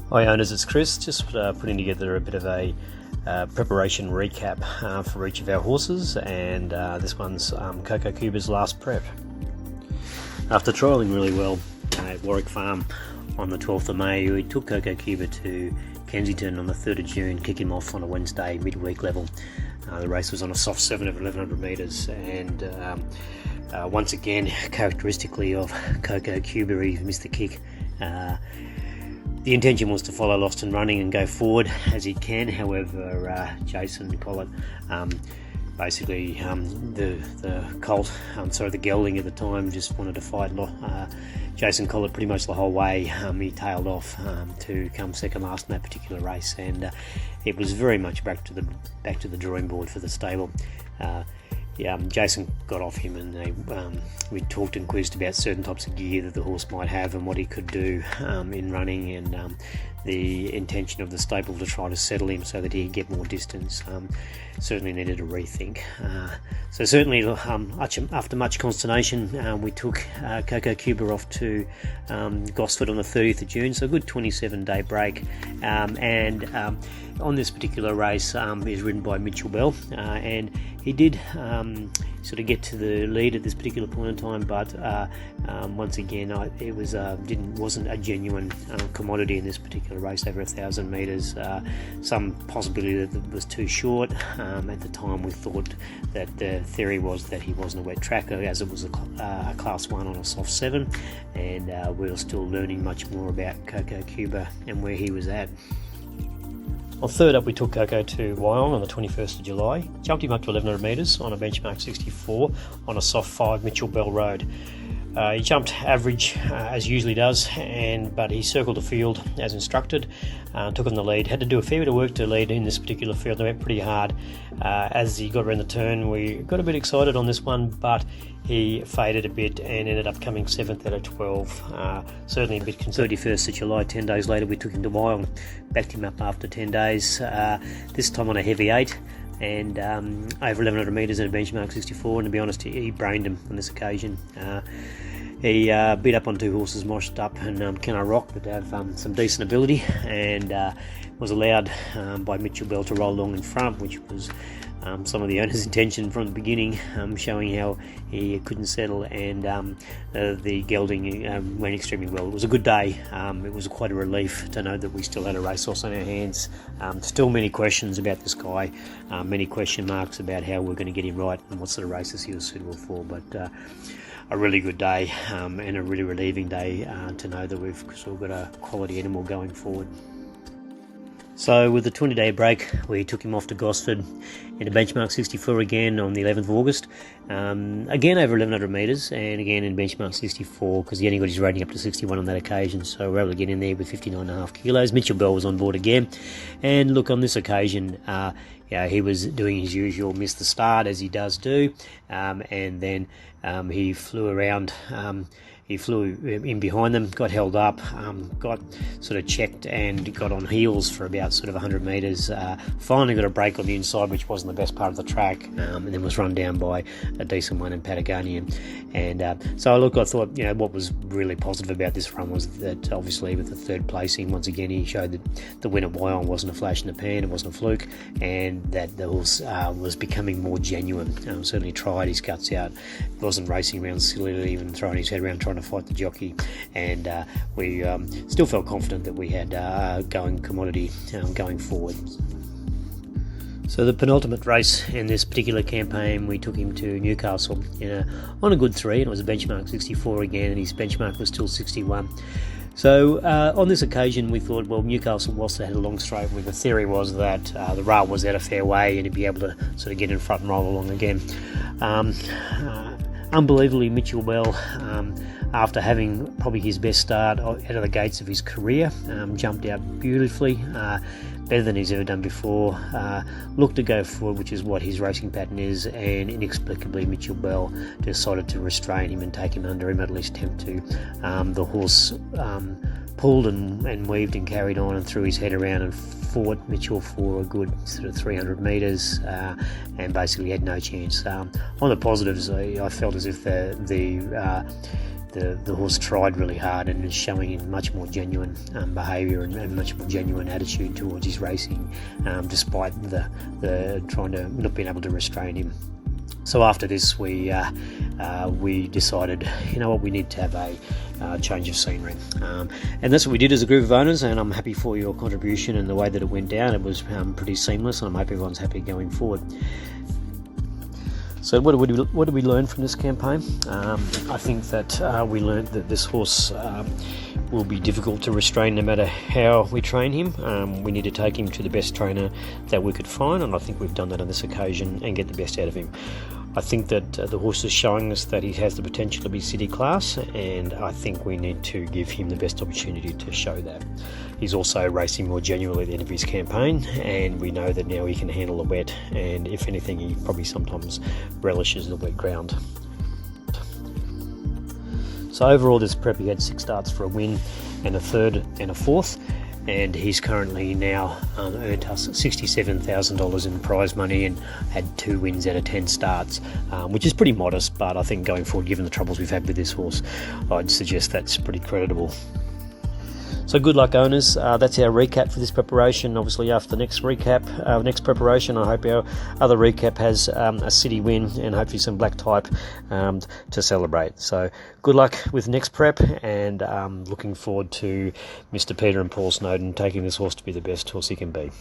Hi owners, it's Chris, just putting together a bit of a preparation recap for each of our horses, and this one's Coco Cuber's last prep. After trialling really well at Warwick Farm on the 12th of May, we took Coco Cuber to Kensington on the 3rd of June, kick him off on a Wednesday midweek level. The race was on a soft 7 of 1100 metres, and once again, characteristically of Coco Cuber, he missed the kick. The intention was to follow Lost and Running and go forward as he can. However, Jason Collett, basically the colt, the gelding at the time, just wanted to fight Jason Collett pretty much the whole way. He tailed off to come second last in that particular race, and it was very much back to the drawing board for the stable. Jason got off him, and we talked and quizzed about certain types of gear that the horse might have and what he could do in running, and the intention of the stable to try to settle him so that he could get more distance certainly needed a rethink. So certainly after much consternation, we took Coco Cuber off to Gosford on the 30th of June, so a good 27-day break, and on this particular race is ridden by Mitchell Bell, and he did sort of get to the lead at this particular point in time, but once again, it wasn't a genuine commodity in this particular race over 1,000 metres. Some possibility that it was too short. At the time, we thought that the theory was that he wasn't a wet tracker, as it was a Class 1 on a soft 7, and we were still learning much more about Coco Cuber and where he was at. Well, third up, we took Coco to Wyong on the 21st of July, jumped him up to 1100 metres on a benchmark 64 on a soft 5 Mitchell Bell Road. He jumped average as he usually does, but he circled the field as instructed, took on the lead. Had to do a fair bit of work to lead in this particular field. They went pretty hard. As he got around the turn, we got a bit excited on this one, but he faded a bit and ended up coming 7th out of 12. Certainly a bit concerned. 31st of July, 10 days later, we took him to Wyong, backed him up after 10 days, this time on a heavy 8. And over 1100 metres in a benchmark 64, and to be honest, he brained him on this occasion. He beat up on two horses, Moshed Up and Can I Rock, that have some decent ability, and was allowed by Mitchell Bell to roll along in front, which was some of the owner's intention from the beginning, showing how he couldn't settle, and the gelding went extremely well. It was a good day. It was quite a relief to know that we still had a racehorse on our hands. Still many questions about this guy, many question marks about how we're going to get him right and what sort of races he was suitable for, but a really good day and a really relieving day to know that we've still got a quality animal going forward. So with the 20-day break, we took him off to Gosford in a benchmark 64 again on the 11th of August, again over 1100 metres, and again in benchmark 64 because he only got his rating up to 61 on that occasion, so we're able to get in there with 59.5 kilos. Mitchell Bell was on board again, and look, on this occasion he was doing his usual, missed the start as he does do, and then he flew around. He flew in behind them, got held up, got sort of checked and got on heels for about sort of 100 metres. Finally got a break on the inside, which wasn't the best part of the track, and then was run down by a decent one in Patagonia. And so look, I thought, what was really positive about this run was that obviously with the third placing, once again he showed that the win at Wyong wasn't a flash in the pan, it wasn't a fluke, and that the horse was becoming more genuine. Certainly tried his guts out, wasn't racing around sillily, even throwing his head around trying to fight the jockey, and we still felt confident that we had going commodity going forward. So the penultimate race in this particular campaign, we took him to Newcastle on a good 3, and it was a benchmark 64 again, and his benchmark was still 61. So on this occasion, we thought, well, Newcastle, whilst they had a long straight, the theory was that the rail was out a fair way and he'd be able to sort of get in front and roll along again. Unbelievably, Mitchell Bell, after having probably his best start out of the gates of his career, jumped out beautifully, better than he's ever done before, looked to go forward, which is what his racing pattern is, and inexplicably Mitchell Bell decided to restrain him and take him under him, at least attempt to. The horse pulled and weaved and carried on and threw his head around and fought Mitchell for a good sort of 300 metres, and basically had no chance. On the positives, I felt as if the the horse tried really hard and is showing much more genuine behaviour and much more genuine attitude towards his racing, despite the trying to not being able to restrain him. So after this, we decided, you know what, we need to have a change of scenery, and that's what we did as a group of owners. And I'm happy for your contribution and the way that it went down. It was pretty seamless, and I hope everyone's happy going forward. So what did we learn from this campaign? I think that we learned that this horse will be difficult to restrain no matter how we train him. We need to take him to the best trainer that we could find, and I think we've done that on this occasion and get the best out of him. I think that the horse is showing us that he has the potential to be city class, and I think we need to give him the best opportunity to show that. He's also racing more genuinely at the end of his campaign, and we know that now he can handle the wet, and if anything, he probably sometimes relishes the wet ground. So overall, this prep, he had 6 starts for a win and a third and a fourth, and he's currently now earned us $67,000 in prize money and had 2 wins out of 10 starts, which is pretty modest, but I think going forward, given the troubles we've had with this horse, I'd suggest that's pretty creditable. So good luck, owners. That's our recap for this preparation. Obviously, after the next preparation, I hope our other recap has a city win and hopefully some black type to celebrate. So good luck with next prep, and looking forward to Mr. Peter and Paul Snowden taking this horse to be the best horse he can be.